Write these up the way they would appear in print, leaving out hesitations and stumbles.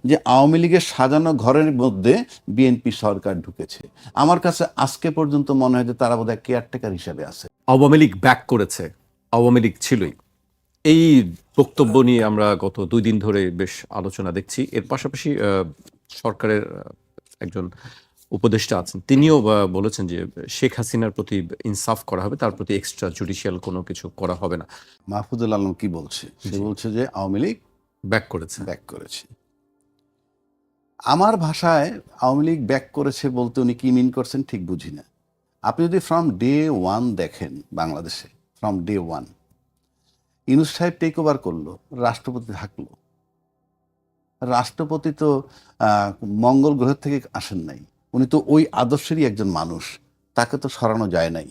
যে আওয়ামী লীগের সাজানো ঘরের মধ্যে বিএনপি সরকার ঢুকেছে। আমার কাছে আজকে পর্যন্ত মনে হয় যে তারা বোধহয় কেয়ারটেকার হিসেবে আছে। আওয়ামী লীগ ব্যাক করেছে, আওয়ামী লীগ ছিলই, এই বক্তব্য নিয়ে আমরা গত 2 দিন ধরে বেশ আলোচনা দেখছি। এর পাশাপাশি সরকারের একজন উপদেষ্টা আছেন, তিনিও বলেছেন যে শেখ হাসিনার প্রতি ইনসাফ করা হবে, তার প্রতি এক্সট্রা জুডিশিয়াল কোনো কিছু করা হবে না। মাহফুজুল আলম কি বলছে? সে বলছে যে আওয়ামী লীগ ব্যাক করেছে। ব্যাক করেছে। আমার ভাষায় আওয়ামী লীগ ব্যাক করেছে বলতে উনি কি মিন করছেন ঠিক বুঝি না। আপনি যদি ফ্রম ডে ওয়ান দেখেন, বাংলাদেশে ফ্রম ডে ওয়ান ইউনূস সাহেব টেক ওভার করলো, রাষ্ট্রপতি থাকলো। রাষ্ট্রপতি তো মঙ্গল গ্রহ থেকে আসেন নাই, উনি তো ওই আদর্শেরই একজন মানুষ, তাকে তো সরানো যায় নাই।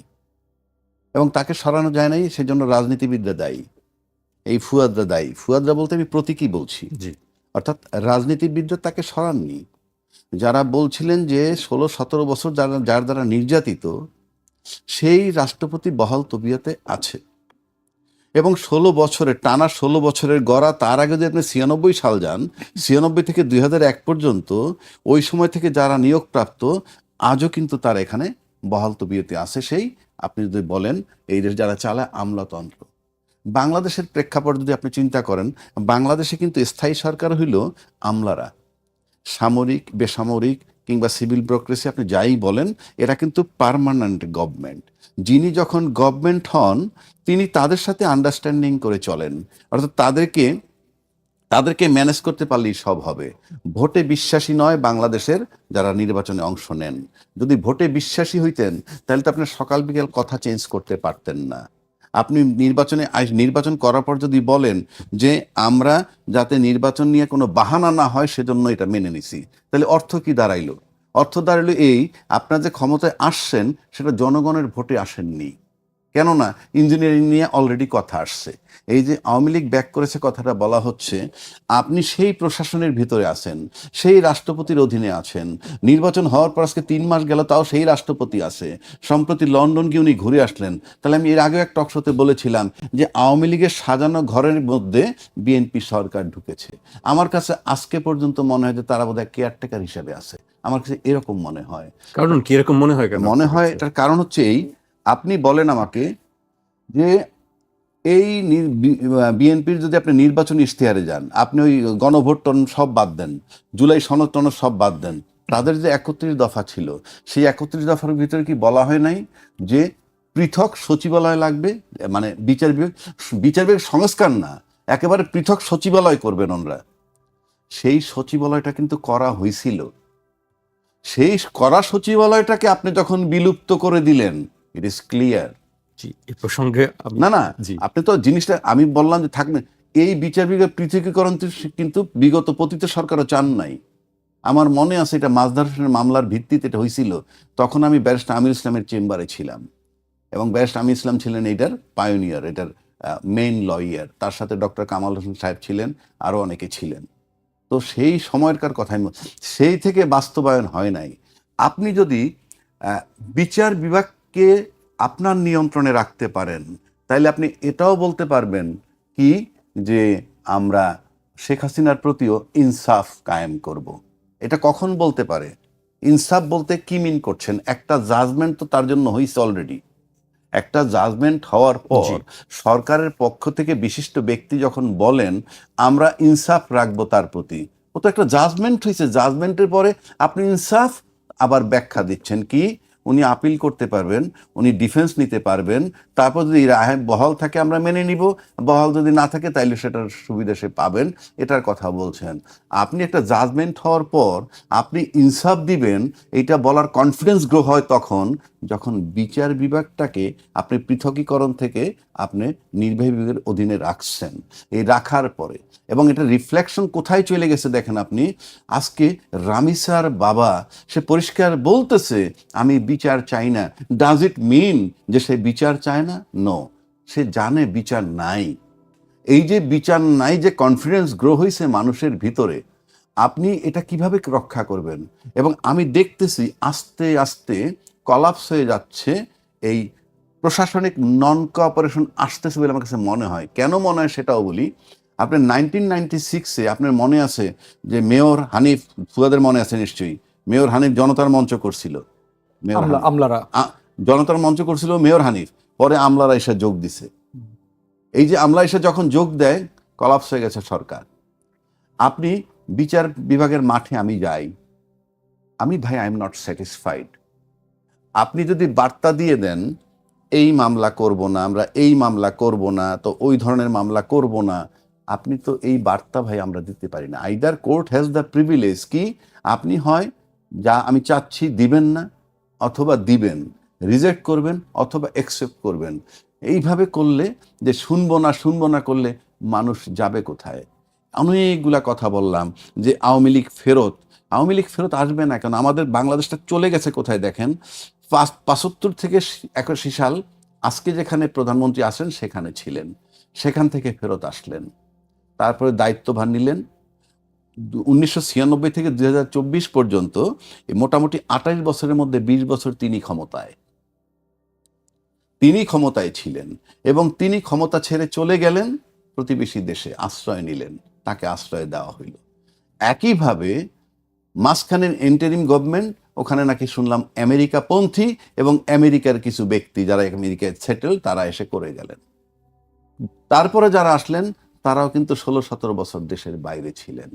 এবং তাকে সরানো যায় নাই সেজন্য রাজনীতিবিদরা দায়ী, এই ফুয়াদরা দায়ী। ফুয়াদরা বলতে আমি প্রতীকী বলছি, জি, অর্থাৎ রাজনীতিবিদরা তাকে সরাননি। যারা বলছিলেন যে 16-17 বছর যার দ্বারা নির্যাতিত, সেই রাষ্ট্রপতি বহাল তবিয়তে আছে। এবং 16 বছরের টানা 16 বছরের গড়া, তার আগে যদি আপনি 96 সাল যান, 96 থেকে 2001 পর্যন্ত, ওই সময় থেকে যারা নিয়োগপ্রাপ্ত আজও কিন্তু তারা এখানে বহাল তবিয়তে আছে। সেই আপনি যদি বলেন এই দেশ যারা চালায় আমলাতন্ত্র। বাংলাদেশের প্রেক্ষাপট যদি আপনি চিন্তা করেন, বাংলাদেশে কিন্তু স্থায়ী সরকার হইল আমলারা। সামরিক, বেসামরিক কিংবা সিভিল ব্যুরোক্রেসি আপনি যাই বলেন, এরা কিন্তু পার্মানেন্ট গভর্নমেন্ট। যিনি যখন গভর্নমেন্ট হন তিনি তাদের সাথে আন্ডারস্ট্যান্ডিং করে চলেন, অর্থাৎ তাদেরকে ম্যানেজ করতে পারলেই সব হবে। ভোটে বিশ্বাসী নয় বাংলাদেশের যারা নির্বাচনে অংশ নেন। যদি ভোটে বিশ্বাসী হইতেন তাহলে তো আপনি সকাল বিকেল কথা চেঞ্জ করতে পারতেন না। আপনি নির্বাচন করার পর যদি বলেন যে আমরা যাতে নির্বাচন নিয়ে কোনো বাহানা না হয় সেজন্য এটা মেনে নিছি, তাহলে অর্থ কি দাঁড়াইলো? অর্থ দাঁড়াইলো এই, আপনার যে ক্ষমতায় আসছেন সেটা জনগণের ভোটে আসেননি। কেননা ইঞ্জিনিয়ারিং নিয়ে অলরেডি কথা আসছে। এই যে আওয়ামী লীগ ব্যাক করেছে কথাটা বলা হচ্ছে, আপনি সেই প্রশাসনের ভিতরে আছেন, সেই রাষ্ট্রপতির অধীনে আছেন। নির্বাচন হওয়ার পর আজকে 3 মাস গেল, তাও সেই রাষ্ট্রপতি আছে। সম্প্রতি লন্ডন গিয়ে উনি ঘুরে আসলেন। তাহলে আমি এর আগেও এক টকশোতে বলেছিলাম যে আওয়ামী লীগের সাজানো ঘরের মধ্যে বিএনপি সরকার ঢুকেছে। আমার কাছে আজকে পর্যন্ত মনে হয় যে তারা বোধহয় কেয়ারটেকার হিসেবে আছে। আমার কাছে এরকম মনে হয়। কারণ কি এরকম মনে হয় কেন? মনে হয় এটার কারণ হচ্ছে এই, আপনি বলেন আমাকে যে এই বিএনপির যদি আপনি নির্বাচনী ইশতেহারে যান, আপনি ওই গণভোট টন সব বাদ দেন, জুলাই সনদ টনদ সব বাদ দেন, তাদের যে 31 দফা ছিল, সেই 31 দফার ভিতরে কি বলা হয় নাই যে পৃথক সচিবালয় লাগবে? মানে বিচার বিভাগ সংস্কার না, একেবারে পৃথক সচিবালয় করবেন ওনারা। সেই সচিবালয়টা কিন্তু করা হয়েছিল। সেই করা সচিবালয়টাকে আপনি যখন বিলুপ্ত করে দিলেন, ইট ইজ ক্লিয়ার। জি, এই প্রসঙ্গে না, জি, আপনি তো জিনিসটা আমি বললাম যে থাকবে, এই বিচার বিভাগ পৃথকীকরণ কিন্তু বিগত পতিত সরকারও চান নাই। আমার মনে আছে এটা মাজদার হোসেনের মামলার ভিত্তিতে এটা হয়েছিল। তখন আমি ব্যারিস্টার আমির ইসলামের চেম্বারে ছিলাম, এবং ব্যারিস্টার আমির ইসলাম ছিলেন এটার পায়োনিয়ার, এটার মেইন লয়ার। তার সাথে ডক্টর কামাল হোসেন সাহেব ছিলেন, আরও অনেকে ছিলেন। তো সেই সময়কার কথাই সেই থেকে বাস্তবায়ন হয় নাই। আপনি যদি বিচার বিভাগকে আপনার নিয়ন্ত্রণে রাখতে পারেন, তাইলে আপনি এটাও বলতে পারবেন কি যে আমরা শেখ হাসিনার প্রতিও ইনসাফ কায়েম করব। এটা কখন বলতে পারে? ইনসাফ বলতে কি মিন করছেন? একটা জাজমেন্ট তো তার জন্য হয়েছে অলরেডি। একটা জাজমেন্ট হওয়ার পর সরকারের পক্ষ থেকে বিশিষ্ট ব্যক্তি যখন বলেন আমরা ইনসাফ রাখবো তার প্রতি, ও তো একটা জাজমেন্ট হয়েছে। জাজমেন্টের পরে আপনি ইনসাফ আবার ব্যাখ্যা দিচ্ছেন কি? উনি আপিল করতে পারবেন, উনি ডিফেন্স নিতে পারবেন। তারপর যদি রায় বহাল থাকে আমরা মেনে নিব, বহাল যদি না থাকে তাইলে সেটার সুবিধা সে পাবেন, এটার কথা বলছেন। আপনি একটা জাজমেন্ট হওয়ার পর আপনি ইনসাফ দিবেন, এইটা বলার কনফিডেন্স গ্রো হয় তখন যখন বিচার বিভাগটাকে আপনি পৃথকীকরণ থেকে আপনি নির্বাহী বিভাগের অধীনে রাখছেন। এই রাখার পরে, এবং এটা রিফ্লেকশন কোথায় চলে গেছে দেখেন আপনি, আজকে রামিসার বাবা সে পরিষ্কার বলতেছে আমি বিচার চাই না। ডাজ ইট মিন যে সে বিচার চায় না? নো, সে জানে বিচার নাই। এই যে বিচার নাই, যে কনফিডেন্স গ্রো হয়েছে মানুষের ভিতরে, আপনি এটা কিভাবে রক্ষা করবেন? এবং আমি দেখতেছি আস্তে আস্তে কলাপস হয়ে যাচ্ছে এই প্রশাসনিক নন কোঅপারেশন আসতেছে বলে আমার কাছে মনে হয়। কেন মনে হয় সেটাও বলি। আপনার 1996-এ আপনার মনে আছে যে মেয়র হানিফ, ফুয়াদের মনে আছে নিশ্চয়ই, মেয়র হানিফ জনতার মঞ্চ করছিল, মেয়র হানিফ আমলারা জনতার মঞ্চ করছিল মেয়র হানিফ, পরে আমলারা এসে যোগ দিছে। এই যে আমলা এসে যখন যোগ দেয়, কলাপস হয়ে গেছে সরকার। আপনি বিচার বিভাগের মাঠে আমি যাই, আমি ভাই আই এম নট স্যাটিসফাইড। আপনি যদি বার্তা দিয়ে দেন এই মামলা করব না, আমরা এই মামলা করব না, তো ওই ধরনের মামলা করব না, আপনি তো এই বার্তা ভাই আমরা দিতে পারি না। Either court has the privilege কি আপনি হয় যা আমি চাচ্ছি দিবেন না, অথবা দিবেন, রিজেক্ট করবেন অথবা অ্যাকসেপ্ট করবেন। এইভাবে করলে যে শুনবো না করলে মানুষ যাবে কোথায়? অনেকগুলা কথা বললাম যে আওয়ামী লীগ ফেরত আসবে না, কারণ আমাদের বাংলাদেশটা চলে গেছে কোথায় দেখেন। 75 থেকে 81 সাল আজকে যেখানে প্রধানমন্ত্রী আছেন সেখানে ছিলেন, সেখান থেকে ফেরত আসলেন, তারপরে দায়িত্বভার নিলেন। 1996 থেকে 2024 পর্যন্ত মোটামুটি 28 বছরের মধ্যে 20 বছর তিনি ক্ষমতায় ছিলেন, এবং তিনি ক্ষমতা ছেড়ে চলে গেলেন, প্রতিবেশী দেশে আশ্রয় নিলেন, তাকে আশ্রয় দেওয়া হইল। একইভাবে মাঝখানের ইন্টারিম গভর্নমেন্ট, ওখানে নাকি শুনলাম আমেরিকাপন্থী এবং আমেরিকার কিছু ব্যক্তি যারা আমেরিকায় সেটেল, তারা এসে করে গেলেন। তারপরে যারা আসলেন তারাও কিন্তু 16-17 বছর দেশের বাইরে ছিলেন।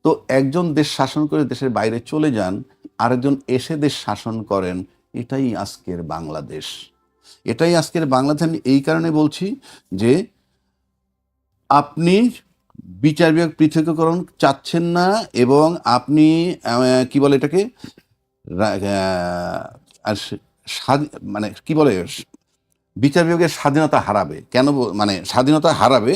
তো একজন দেশ শাসন করে দেশের বাইরে চলে যান, আরেকজন এসে দেশ শাসন করেন। এটাই আজকের বাংলাদেশ। আমি এই কারণে বলছি যে আপনি বিচার বিভাগ পৃথকীকরণ চাচ্ছেন না, এবং আপনি কি বলে এটাকে মানে কি বলে বিচার বিভাগের স্বাধীনতা হারাবে। কেন মানে স্বাধীনতা হারাবে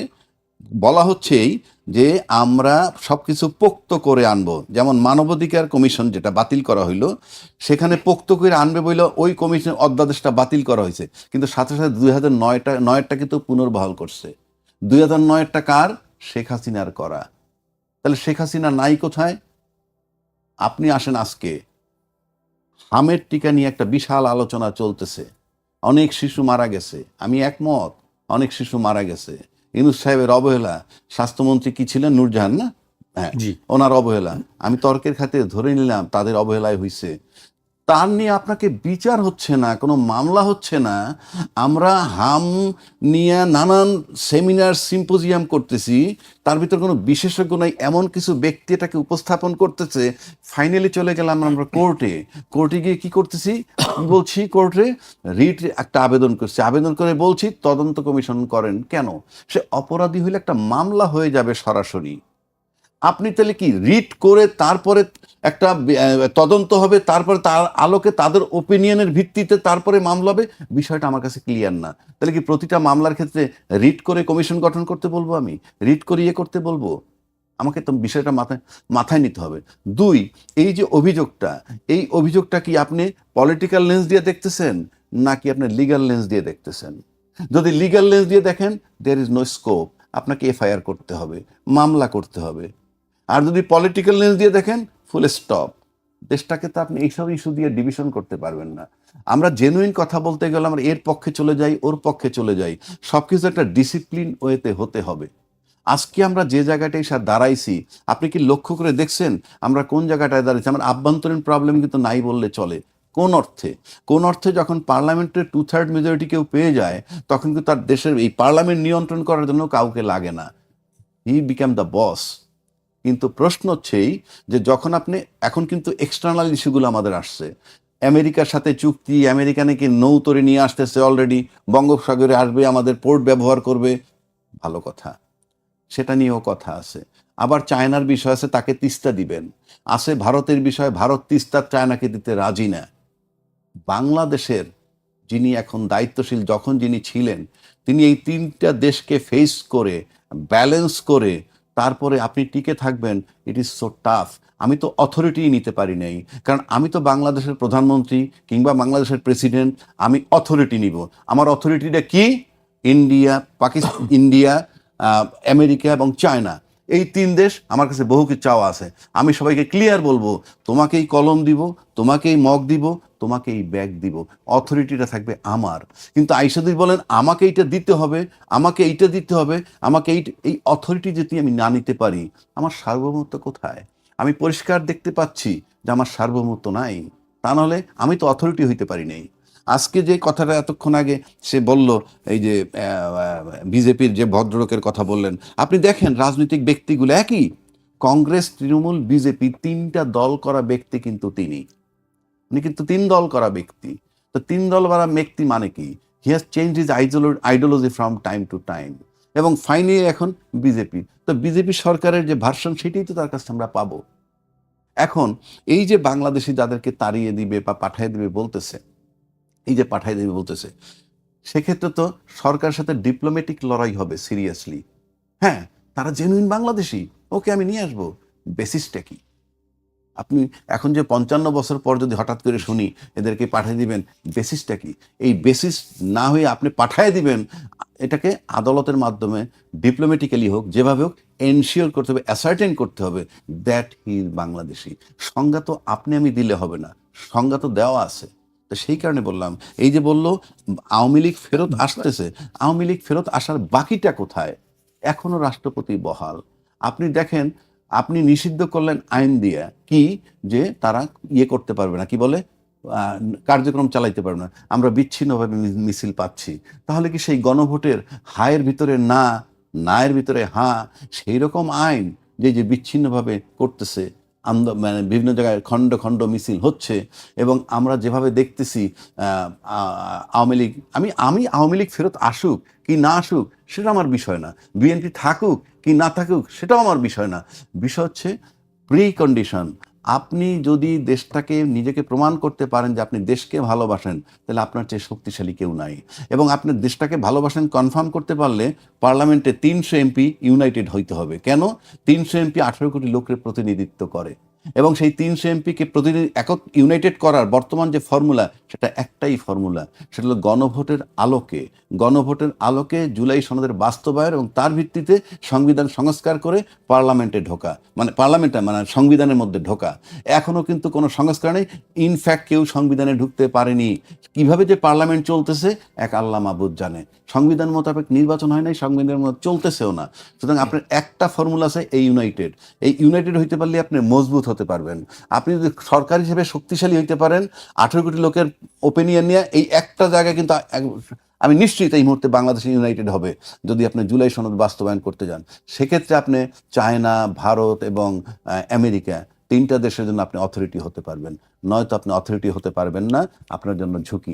বলা হচ্ছেই যে আমরা সবকিছু পোক্ত করে আনবো। যেমন মানবাধিকার কমিশন যেটা বাতিল করা হইলো, সেখানে পোক্ত করে আনবে বইল ওই কমিশন অধ্যাদেশটা বাতিল করা হয়েছে, কিন্তু সাথে সাথে 2009টা কিন্তু পুনর্বহাল করছে। 2009টা কার? শেখ হাসিনার করা। তাহলে শেখ হাসিনা নাই কোথায়? আপনি আসেন, আজকে হামের টিকা নিয়ে একটা বিশাল আলোচনা চলতেছে, অনেক শিশু মারা গেছে, আমি একমত, অনেক শিশু মারা গেছে। ইউনূস সাহেবের অবহেলা, স্বাস্থ্যমন্ত্রী কি ছিলেন? নূরজাহান না? হ্যাঁ, ওনার অবহেলা আমি তর্কের খাতিরে ধরে নিলাম, তাদের অবহেলায় হয়েছে। তার নিয়ে আপনাকে বিচার হচ্ছে না, কোনো মামলা হচ্ছে না। আমরা হাম নিয়ে নানান সেমিনার সিম্পোজিয়াম করতেছি, তার ভিতর কোনো বিশেষজ্ঞ নাই, এমন কিছু ব্যক্তি এটাকে উপস্থাপন করতেছে। ফাইনালি চলে গেলাম আমরা কোর্টে গিয়ে কি করতেছি? বলছি কোর্টে রিট একটা আবেদন করছি, আবেদন করে বলছি তদন্ত কমিশন করেন। কেন? সে অপরাধী হইলে একটা মামলা হয়ে যাবে সরাসরি। আপনি তাহলে কি রিট করে তারপরে একটা তদন্ত হবে, তারপরে তার আলোকে তাদের ওপিনিয়নের ভিত্তিতে তারপরে মামলা হবে? বিষয়টা আমার কাছে ক্লিয়ার না। তাহলে কি প্রতিটা মামলার ক্ষেত্রে রিট করে কমিশন গঠন করতে বলবো? আমি রিট করে করতে বলবো? আমাকে তো বিষয়টা মাথায় নিতে হবে। 2, এই যে এই অভিযোগটা কি আপনি পলিটিক্যাল লেন্স দিয়ে দেখতেছেন নাকি আপনি লিগ্যাল লেন্স দিয়ে দেখতেছেন? যদি লিগ্যাল লেন্স দিয়ে দেখেন, দেয়ার ইজ নো স্কোপ, আপনাকে এফআইআর করতে হবে, মামলা করতে হবে। আর যদি পলিটিক্যাল লেন্স দিয়ে দেখেন, ফুল স্টপ। দেশটাকে তো আপনি এইসব ইস্যু দিয়ে ডিভিশন করতে পারবেন না। আমরা জেনুইন কথা বলতে গেলে আমরা এর পক্ষে চলে যাই, ওর পক্ষে চলে যাই, সবকিছু একটা ডিসিপ্লিন ওয়েতে হতে হবে। আজকে আমরা যে জায়গাটায় এসে দাঁড়াইছি, আপনি কি লক্ষ্য করে দেখছেন আমরা কোন জায়গাটায় দাঁড়াইছি? আমার আভ্যন্তরীণ প্রবলেম কিন্তু নাই বললে চলে। কোন অর্থে যখন পার্লামেন্টের 2/3 মেজরিটি কেউ পেয়ে যায়, তখন কিন্তু তার দেশের এই পার্লামেন্ট নিয়ন্ত্রণ করার জন্য কাউকে লাগে না, হি বিকাম দ্য বস। কিন্তু প্রশ্ন হচ্ছেই যে যখন আপনি এখন কিন্তু এক্সটার্নাল ইস্যুগুলো আমাদের আসছে, আমেরিকার সাথে চুক্তি, আমেরিকা নাকি নৌতরে নিয়ে আসতেছে, অলরেডি বঙ্গোপসাগরে আসবে, আমাদের পোর্ট ব্যবহার করবে, ভালো কথা, সেটা নিয়েও কথা আছে। আবার চায়নার বিষয় আছে, তাকে তিস্তা দিবেন। আছে ভারতের বিষয়, ভারত তিস্তা চায়নাকে দিতে রাজি না। বাংলাদেশের যিনি এখন দায়িত্বশীল, যখন যিনি ছিলেন, তিনি এই 3টা দেশকে ফেস করে ব্যালেন্স করে তারপরে আপনি টিকে থাকবেন, ইট ইজ সো টাফ। আমি তো অথরিটি নিতে পারি নাই, কারণ আমি তো বাংলাদেশের প্রধানমন্ত্রী কিংবা বাংলাদেশের প্রেসিডেন্ট, আমি অথরিটি নিব। আমার অথরিটিটা কি? ইন্ডিয়া, আমেরিকা এবং চায়না, এই 3 দেশ আমার কাছে বহু কিছু চাওয়া আছে। আমি সবাইকে ক্লিয়ার বলবো, তোমাকেই কলম দিব, তোমাকেই মগ দিব, তোমাকে এই ব্যাগ দিব, অথরিটিটা থাকবে আমার। কিন্তু আইসাদুর বলেন আমাকে এইটা দিতে হবে, আমাকে এইটা দিতে হবে, আমাকে এই অথরিটি যদি আমি না নিতে পারি, আমার সার্বভৌমত্ব কোথায়? আমি পরিষ্কার দেখতে পাচ্ছি যে আমার সার্বভৌমত্ব নাই। তা নাহলে আমি তো অথরিটি হইতে পারি নাই। আজকে যে কথাটা এতক্ষণ আগে সে বলল, এই যে বিজেপির যে ভদ্রলোকের কথা বললেন, আপনি দেখেন রাজনৈতিক ব্যক্তিগুলো একই, কংগ্রেস, তৃণমূল, বিজেপি, তিনটা দল করা ব্যক্তি কিন্তু উনি কিন্তু তিন দল করা ব্যক্তি। তো তিন দল করা ব্যক্তি মানে কি? He has change his ideology from time to time. এবং ফাইনালি এখন বিজেপি, তো বিজেপি সরকারের যে ভার্সন সেটাই তো তার কাছে আমরা পাবো। এখন এই যে বাংলাদেশি যাদেরকে তাড়িয়ে দিবে বা পাঠিয়ে দিবে বলতেছে, এই যে পাঠিয়ে দিবে বলতেছে, সেক্ষেত্রে তো সরকারের সাথে ডিপ্লোম্যাটিক লড়াই হবে সিরিয়াসলি। হ্যাঁ, তারা জেনুইন বাংলাদেশি, ওকে আমি নিয়ে আসবো। বেসিসটা কি? আপনি এখন যে 55 বছর পর যদি হঠাৎ করে শুনি এদেরকে পাঠিয়ে দিবেন, বেসিসটা কি? এই বেসিস না হয়ে আপনি পাঠিয়ে দিবেন, এটাকে আদালতের মাধ্যমে ডিপ্লোম্যাটিক্যালি হোক, যেভাবে হোক এনশিওর করতে হবে, অ্যাসার্টেন করতে হবে দ্যাট হি ইজ বাংলাদেশি। সংজ্ঞা তো আপনি আমি দিলে হবে না, সংজ্ঞা তো দেওয়া আছে। তো সেই কারণে বললাম, এই যে বলল আওয়ামী লীগ ফেরত আসতেছে, আওয়ামী লীগ ফেরত আসার বাকিটা কোথায়? এখনো রাষ্ট্রপতি বহাল। আপনি দেখেন, আপনি নিষিদ্ধ করলেন আইন দিয়ে কি, যে তারা ইয়ে করতে পারবে না, কি বলে, আহ, কার্যক্রম চালাইতে পারবে না, আমরা বিচ্ছিন্নভাবে মিছিল পাচ্ছি। তাহলে কি সেই গণভোটের হায়ের ভিতরে না, নায়ের ভিতরে হা, সেই রকম আইন যে যে বিচ্ছিন্নভাবে করতেছে, মানে বিভিন্ন জায়গায় খণ্ড খণ্ড মিছিল হচ্ছে, এবং আমরা যেভাবে দেখতেছি আওয়ামী লীগ, আমি আওয়ামী লীগ ফেরত আসুক কি না আসুক সেটা আমার বিষয় না, বিএনপি থাকুক কি না থাকুক সেটাও আমার বিষয় না। বিষয় হচ্ছে প্রি কন্ডিশন। আপনি যদি দেশটাকে, নিজেকে প্রমাণ করতে পারেন যে আপনি দেশকে ভালোবাসেন, তাহলে আপনার চেয়ে শক্তিশালী কেউ নাই। এবং আপনি দেশটাকে ভালোবাসেন কনফার্ম করতে পারলে পার্লামেন্টে 300 এমপি ইউনাইটেড হইতে হবে। কেন? 300 এমপি 18 কোটি লোকের প্রতিনিধিত্ব করে, এবং সেই 300 এমপিকে একক ইউনাইটেড করার বর্তমান যে ফর্মুলা, সেটা একটাই ফর্মুলা, সেটা হলো গণভোটের আলোকে জুলাই সনদের বাস্তবায়ন, এবং তার ভিত্তিতে সংবিধান সংস্কার করে পার্লামেন্টে ঢোকা, মানে সংবিধানের মধ্যে ঢোকা। এখনো কিন্তু কোনো সংস্কার নেই, ইনফ্যাক্ট কেউ সংবিধানে ঢুকতে পারেনি। কিভাবে যে পার্লামেন্ট চলতেছে এক আল্লাহ মাবুদ জানে। সংবিধান মোতাবেক নির্বাচন হয় নাই, সংবিধানের মতো চলতেছেও না। সুতরাং আপনার একটা ফর্মুলা আছে, এই ইউনাইটেড হইতে পারলে আপনি মজবুত হতে পারবেন। আপনি যদি সরকার হিসেবে শক্তিশালী হইতে পারেন, 18 কোটি লোকের ওপিনিয়ন নিয়ে, এই একটা জায়গায় কিন্তু আমি নিশ্চিত এই মুহূর্তে বাংলাদেশ ইউনাইটেড হবে যদি আপনি জুলাই সনদ বাস্তবায়ন করতে যান। সেক্ষেত্রে আপনি চায়না, ভারত এবং আমেরিকা, তিনটা দেশের জন্য আপনি অথরিটি হতে পারবেন, নয়তো আপনি অথরিটি হতে পারবেন না, আপনার জন্য ঝুঁকি।